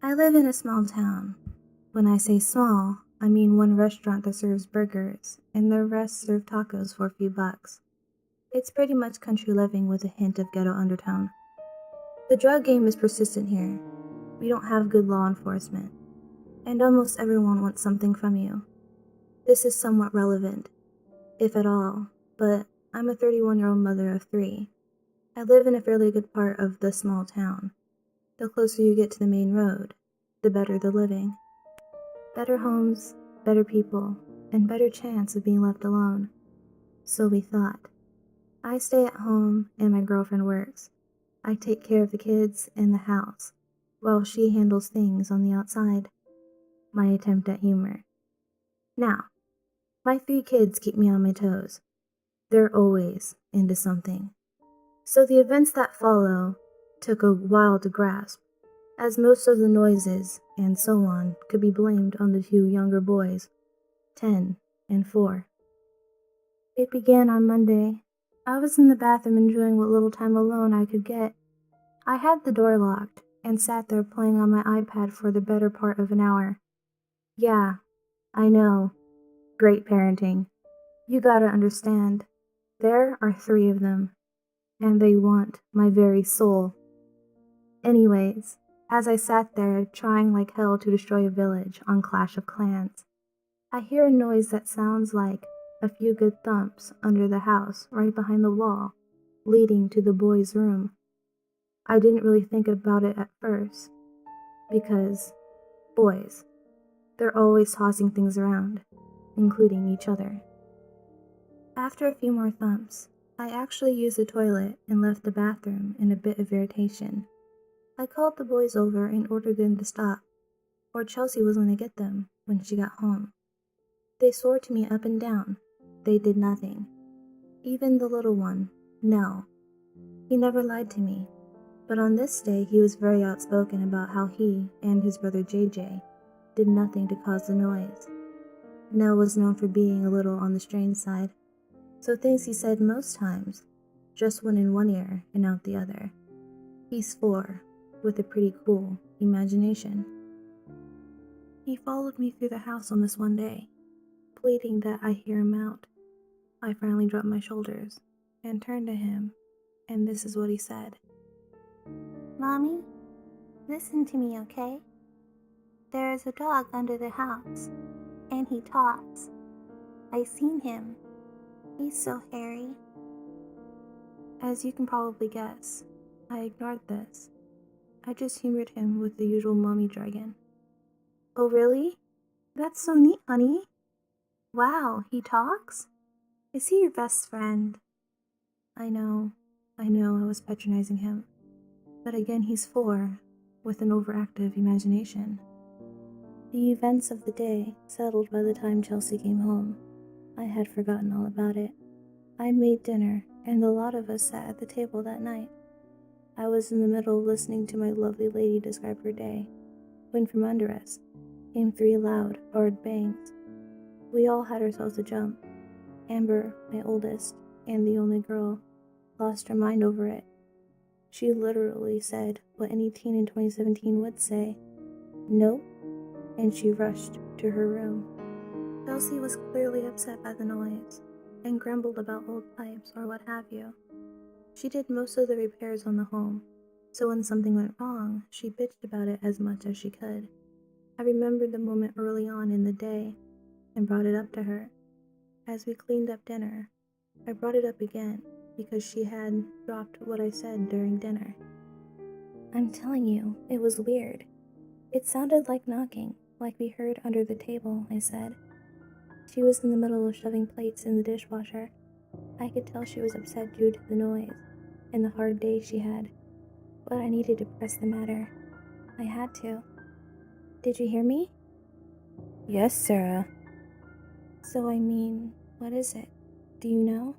I live in a small town. When I say small, I mean one restaurant that serves burgers, and the rest serve tacos for a few bucks. It's pretty much country living with a hint of ghetto undertone. The drug game is persistent here. We don't have good law enforcement, and almost everyone wants something from you. This is somewhat relevant, if at all, but I'm a 31-year-old mother of 3. I live in a fairly good part of the small town. The closer you get to the main road, the better the living. Better homes, better people, and better chance of being left alone. So we thought. I stay at home and my girlfriend works. I take care of the kids and the house, while she handles things on the outside. My attempt at humor. Now, my 3 kids keep me on my toes. They're always into something. So the events that follow took a while to grasp, as most of the noises and so on could be blamed on the 2 younger boys, 10 and 4. It began on Monday. I was in the bathroom enjoying what little time alone I could get. I had the door locked and sat there playing on my iPad for the better part of an hour. Yeah, I know. Great parenting. You gotta understand. There are 3 of them, and they want my very soul. Anyways, as I sat there trying like hell to destroy a village on Clash of Clans, I hear a noise that sounds like a few good thumps under the house right behind the wall, leading to the boys' room. I didn't really think about it at first, because boys, they're always tossing things around, including each other. After a few more thumps, I actually used the toilet and left the bathroom in a bit of irritation. I called the boys over and ordered them to stop, or Chelsea was going to get them when she got home. They swore to me up and down. They did nothing. Even the little one, Nell. He never lied to me, but on this day he was very outspoken about how he and his brother JJ did nothing to cause the noise. Nell was known for being a little on the strange side, so things he said most times just went in one ear and out the other. He's 4, with a pretty cool imagination. He followed me through the house on this one day, pleading that I hear him out. I finally dropped my shoulders and turned to him, and this is what he said. Mommy, listen to me, okay? There is a dog under the house, and he talks. I seen him. He's so hairy. As you can probably guess, I ignored this. I just humored him with the usual mommy jargon. Oh really? That's so neat, honey. Wow, he talks? Is he your best friend? I know, I was patronizing him. But again, he's 4, with an overactive imagination. The events of the day settled by the time Chelsea came home. I had forgotten all about it. I made dinner, and the lot of us sat at the table that night. I was in the middle of listening to my lovely lady describe her day, when from under us came 3 loud, hard bangs. We all had ourselves a jump. Amber, my oldest, and the only girl, lost her mind over it. She literally said what any teen in 2017 would say, nope, and she rushed to her room. Chelsea was clearly upset by the noise, and grumbled about old pipes or what have you. She did most of the repairs on the home, so when something went wrong, she bitched about it as much as she could. I remembered the moment early on in the day, and brought it up to her. As we cleaned up dinner, I brought it up again, because she had dropped what I said during dinner. I'm telling you, it was weird. It sounded like knocking, like we heard under the table, I said. She was in the middle of shoving plates in the dishwasher. I could tell she was upset due to the noise and the hard day she had, but I needed to press the matter. I had to. Did you hear me? Yes, Sarah. So what is it? Do you know?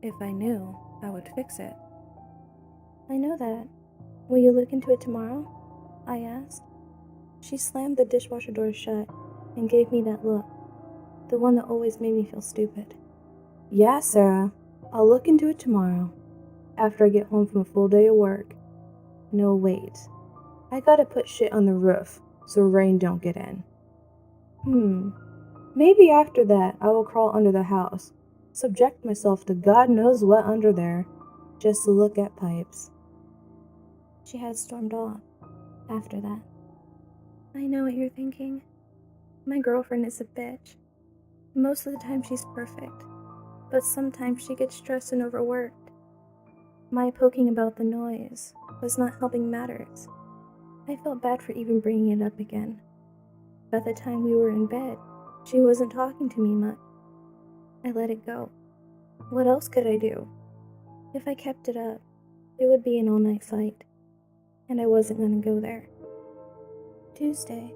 If I knew, I would fix it. I know that. Will you look into it tomorrow? I asked. She slammed the dishwasher door shut and gave me that look, the one that always made me feel stupid. Yeah, Sarah, I'll look into it tomorrow, after I get home from a full day of work. No, wait. I gotta put shit on the roof so rain don't get in. Maybe after that I will crawl under the house, subject myself to God knows what under there, just to look at pipes. She had stormed off after that. I know what you're thinking. My girlfriend is a bitch. Most of the time she's perfect, but sometimes she gets stressed and overworked. My poking about the noise was not helping matters. I felt bad for even bringing it up again. By the time we were in bed, she wasn't talking to me much. I let it go. What else could I do? If I kept it up, it would be an all-night fight, and I wasn't going to go there. Tuesday,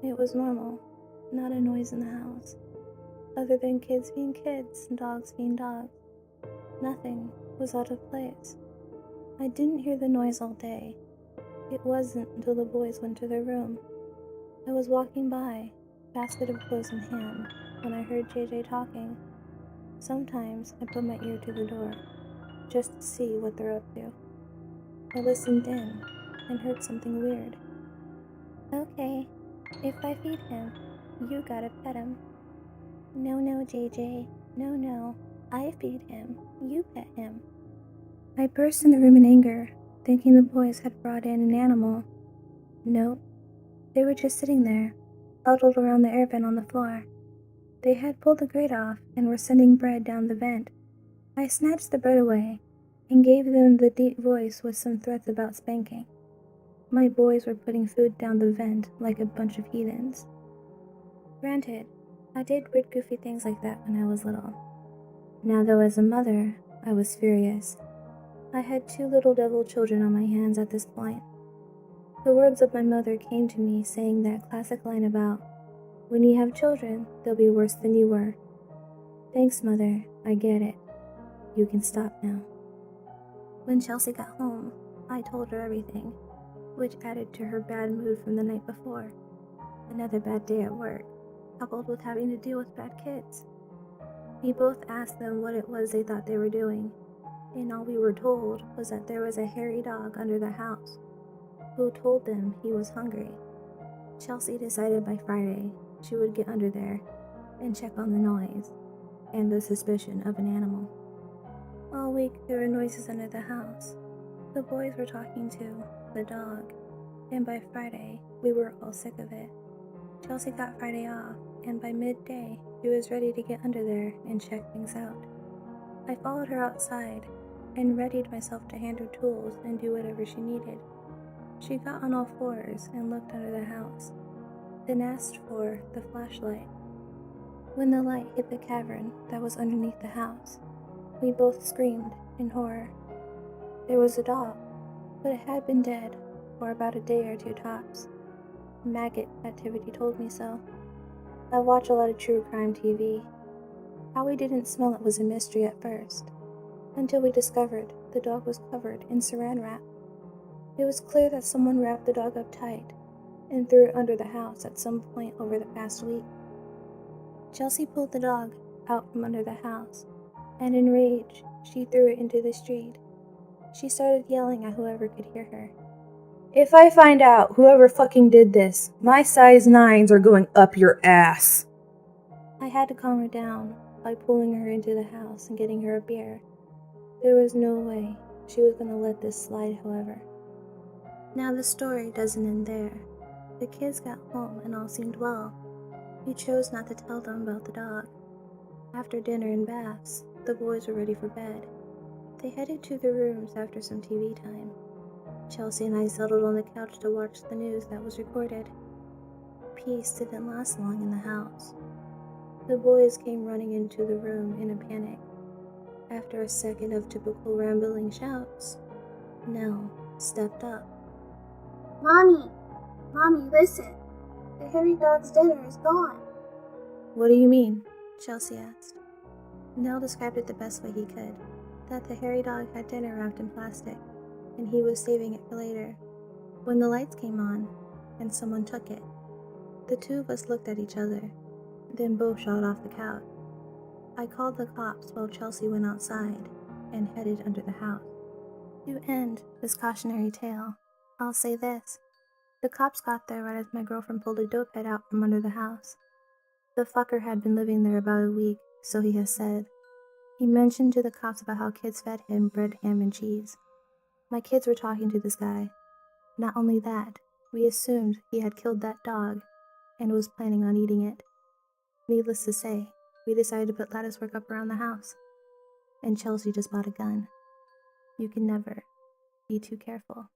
it was normal, not a noise in the house, other than kids being kids and dogs being dogs. Nothing was out of place. I didn't hear the noise all day. It wasn't until the boys went to their room. I was walking by, basket of clothes in hand, when I heard JJ talking. Sometimes I put my ear to the door, just to see what they're up to. I listened in and heard something weird. Okay, if I feed him, you gotta pet him. No, JJ, no, I feed him, you pet him. I burst in the room in anger, thinking the boys had brought in an animal. Nope, they were just sitting there, huddled around the air vent on the floor. They had pulled the grate off and were sending bread down the vent. I snatched the bread away and gave them the deep voice with some threats about spanking. My boys were putting food down the vent like a bunch of heathens. Granted, I did weird goofy things like that when I was little. Now though, as a mother, I was furious. I had 2 little devil children on my hands at this point. The words of my mother came to me saying that classic line about, when you have children, they'll be worse than you were. Thanks, Mother, I get it. You can stop now. When Chelsea got home, I told her everything, which added to her bad mood from the night before. Another bad day at work, coupled with having to deal with bad kids. We both asked them what it was they thought they were doing, and all we were told was that there was a hairy dog under the house, who told them he was hungry. Chelsea decided by Friday she would get under there and check on the noise and the suspicion of an animal. All week there were noises under the house. The boys were talking to the dog, and by Friday we were all sick of it. Chelsea got Friday off, and by midday she was ready to get under there and check things out. I followed her outside and readied myself to hand her tools and do whatever she needed. She got on all fours and looked under the house, then asked for the flashlight. When the light hit the cavern that was underneath the house, we both screamed in horror. There was a dog, but it had been dead for about a day or 2 tops. Maggot activity told me so. I watch a lot of true crime TV. How we didn't smell it was a mystery at first, until we discovered the dog was covered in saran wrap. It was clear that someone wrapped the dog up tight and threw it under the house at some point over the past week. Chelsea pulled the dog out from under the house, and in rage, she threw it into the street. She started yelling at whoever could hear her. If I find out whoever fucking did this, my size 9s are going up your ass. I had to calm her down by pulling her into the house and getting her a beer. There was no way she was going to let this slide, however. Now the story doesn't end there. The kids got home and all seemed well. We chose not to tell them about the dog. After dinner and baths, the boys were ready for bed. They headed to their rooms after some TV time. Chelsea and I settled on the couch to watch the news that was recorded. Peace didn't last long in the house. The boys came running into the room in a panic. After a second of typical rambling shouts, Nell stepped up. Mommy, listen. The hairy dog's dinner is gone. What do you mean? Chelsea asked. Nell described it the best way he could, that the hairy dog had dinner wrapped in plastic, and he was saving it for later, when the lights came on, and someone took it. The 2 of us looked at each other, then both shot off the couch. I called the cops while Chelsea went outside and headed under the house. To end this cautionary tale, I'll say this. The cops got there right as my girlfriend pulled a dope head out from under the house. The fucker had been living there about a week, so he has said. He mentioned to the cops about how kids fed him bread, ham, and cheese. My kids were talking to this guy. Not only that, we assumed he had killed that dog and was planning on eating it. Needless to say, we decided to put lattice work up around the house. And Chelsea just bought a gun. You can never be too careful.